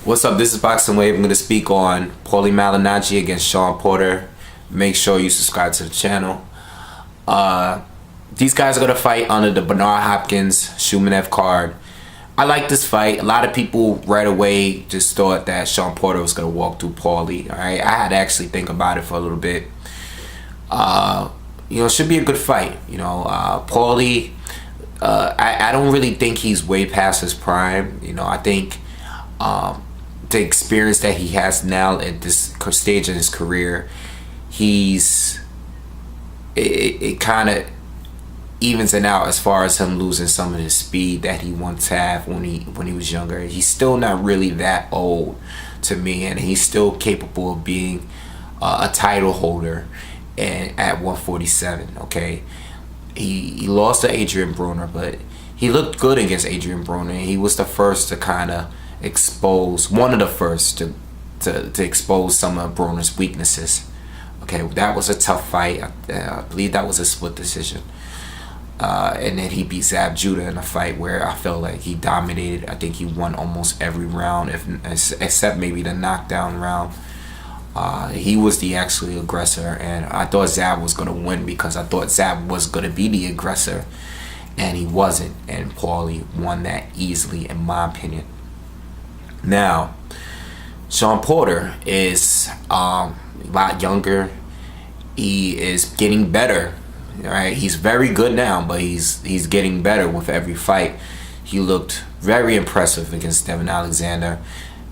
What's up? This is Boxingwave. I'm going to speak on Paulie Malignaggi against Shawn Porter. Make sure you subscribe to the channel. These guys are going to fight under the Bernard Hopkins Shumenov card. I like this fight. A lot of people right away just thought that Shawn Porter was going to walk through Paulie. Alright, I had to actually think about it for a little bit. It should be a good fight. Paulie, I don't really think he's way past his prime. I think the experience that he has now at this stage in his career, it kind of evens it out as far as him losing some of his speed that he once had when he was younger. He's still not really that old to me, and he's still capable of being a title holder at 147. Okay, he lost to Adrian Broner, but he looked good against Adrian Broner. He was the first to kind of expose, one of the first to expose some of Broner's weaknesses. Okay, that was a tough fight. I believe that was a split decision. And then he beat Zab Judah in a fight where I felt like he dominated. I think he won almost every round, except maybe the knockdown round. He was the actually aggressor, and I thought Zab was going to win because I thought Zab was going to be the aggressor, and he wasn't. And Paulie won that easily, in my opinion. Now, Shawn Porter is a lot younger. He is getting better. Right, he's very good now, but he's getting better with every fight. He looked very impressive against Devin Alexander.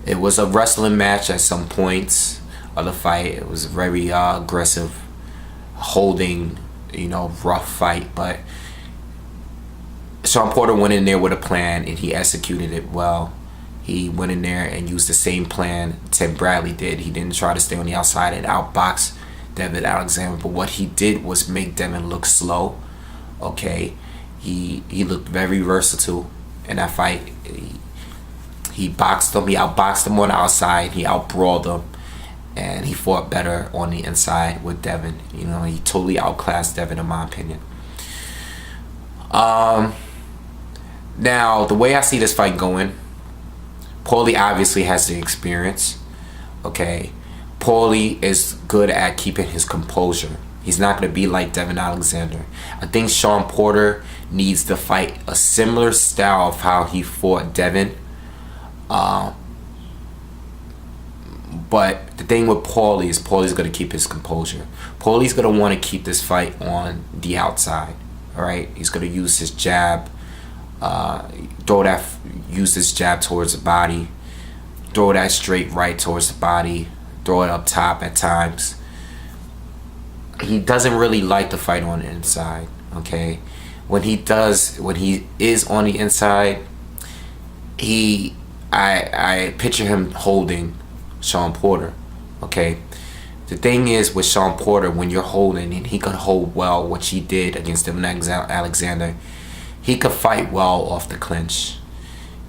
It was a wrestling match at some points of the fight. It was a very aggressive, holding, rough fight. But Shawn Porter went in there with a plan, and he executed it well. He went in there and used the same plan Tim Bradley did. He didn't try to stay on the outside and outbox Devin Alexander, but what he did was make Devin look slow. Okay, he looked very versatile in that fight. He boxed him. He outboxed him on the outside. He outbrawled him, and he fought better on the inside with Devin. He totally outclassed Devin, in my opinion. Now, the way I see this fight going, Paulie obviously has the experience. Okay, Paulie is good at keeping his composure. He's not going to be like Devin Alexander. I think Shawn Porter needs to fight a similar style of how he fought Devin. But the thing with Paulie is Paulie's going to keep his composure. Paulie's going to want to keep this fight on the outside. Alright, he's going to use his jab. Use his jab towards the body. Throw that straight right towards the body. Throw it up top at times. He doesn't really like to fight on the inside. Okay, when he is on the inside, I picture him holding Shawn Porter. Okay, the thing is with Shawn Porter, when you're holding, and he could hold well, which he did against Devin Alexander, he could fight well off the clinch.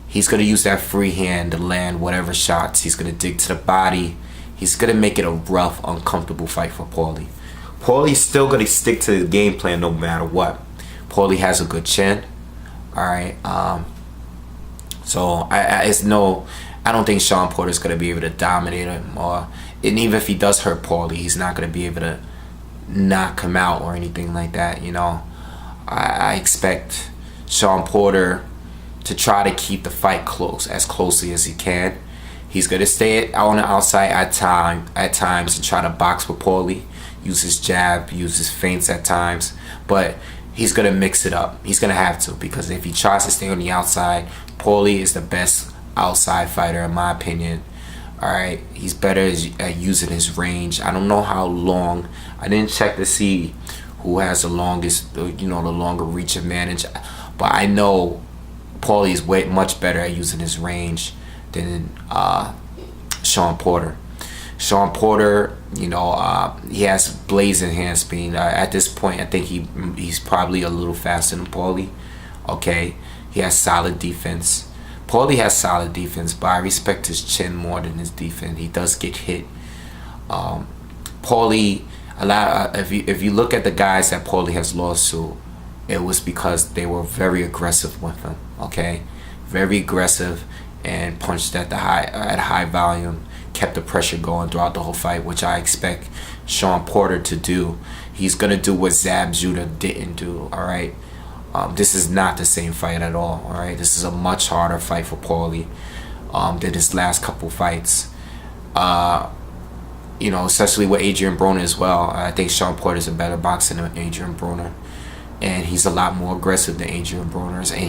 He's gonna use that free hand to land whatever shots. He's gonna dig to the body. He's going to make it a rough, uncomfortable fight for Paulie. Paulie's still going to stick to the game plan no matter what. Paulie has a good chin. Alright. So, I don't think Shawn Porter's going to be able to dominate him. And even if he does hurt Paulie, he's not going to be able to knock him out or anything like that. I expect Shawn Porter to try to keep the fight as closely as he can. He's going to stay on the outside at times and try to box with Paulie. Use his jab, use his feints at times. But he's going to mix it up. He's going to have to, because if he tries to stay on the outside, Paulie is the best outside fighter in my opinion. Alright, he's better at using his range. I don't know how long. I didn't check to see who has the longest, the longer reach advantage. But I know Paulie is much better at using his range than Shawn Porter. Shawn Porter, he has blazing hand speed. At this point, I think he's probably a little faster than Paulie. Okay, he has solid defense. Paulie has solid defense, but I respect his chin more than his defense. He does get hit. Paulie, if you look at the guys that Paulie has lost to, it was because they were very aggressive with him. Okay, very aggressive, and punched at a high volume, kept the pressure going throughout the whole fight, which I expect Shawn Porter to do. He's gonna do what Zab Judah didn't do. All right, this is not the same fight at all. All right, this is a much harder fight for Paulie than his last couple fights. You know, especially with Adrian Broner as well. I think Shawn Porter is a better boxer than Adrian Broner, and he's a lot more aggressive than Adrian Broner, and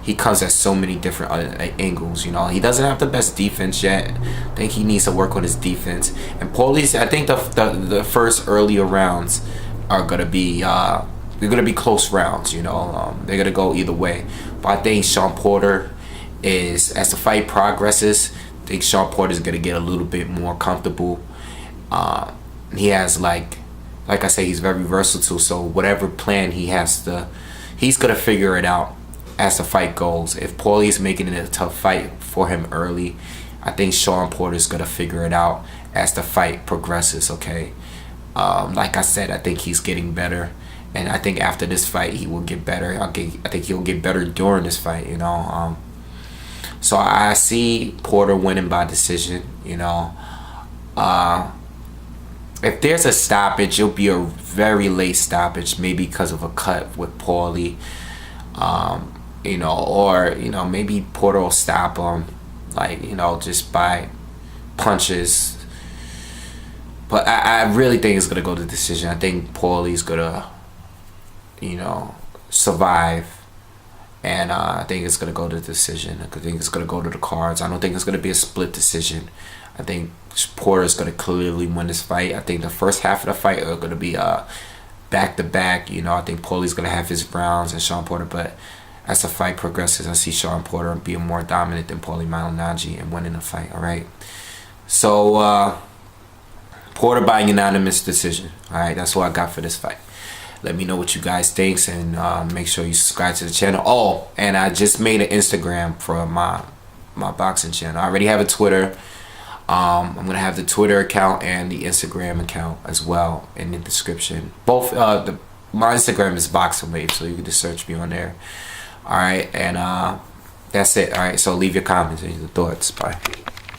he comes at so many different angles. You know, he doesn't have the best defense yet. I think he needs to work on his defense. And Paulie's, I think the first earlier rounds are gonna be they're gonna be close rounds. You know, they're gonna go either way. But I think Shawn Porter is, as the fight progresses, I think Shawn Porter is gonna get a little bit more comfortable. He has like I say, he's very versatile, so whatever plan he's gonna figure it out as the fight goes. If Paulie's making it a tough fight for him early, I think Shawn Porter's gonna figure it out as the fight progresses, okay? Like I said, I think he's getting better, and I think after this fight he will get better. I think he'll get better during this fight, you know. So I see Porter winning by decision, you know. If there's a stoppage, it'll be a very late stoppage, maybe because of a cut with Paulie, you know, or, you know, maybe Porter will stop him, like, you know, just by punches. But I really think it's gonna go to decision. I think Paulie's gonna, you know, survive, and I think it's gonna go to decision. I think it's gonna go to the cards. I don't think it's gonna be a split decision. I think Porter's going to clearly win this fight. I think the first half of the fight are going to be back-to-back. You know, I think Paulie's going to have his rounds and Shawn Porter. But as the fight progresses, I see Shawn Porter being more dominant than Paulie Malignaggi and winning the fight, all right? So, Porter by unanimous decision. All right, that's what I got for this fight. Let me know what you guys think, and make sure you subscribe to the channel. Oh, and I just made an Instagram for my boxing channel. I already have a Twitter. I'm gonna have the Twitter account and the Instagram account as well in the description. Both my Instagram is Boxingwave, so you can just search me on there. All right, and that's it. All right, so leave your comments and your thoughts. Bye.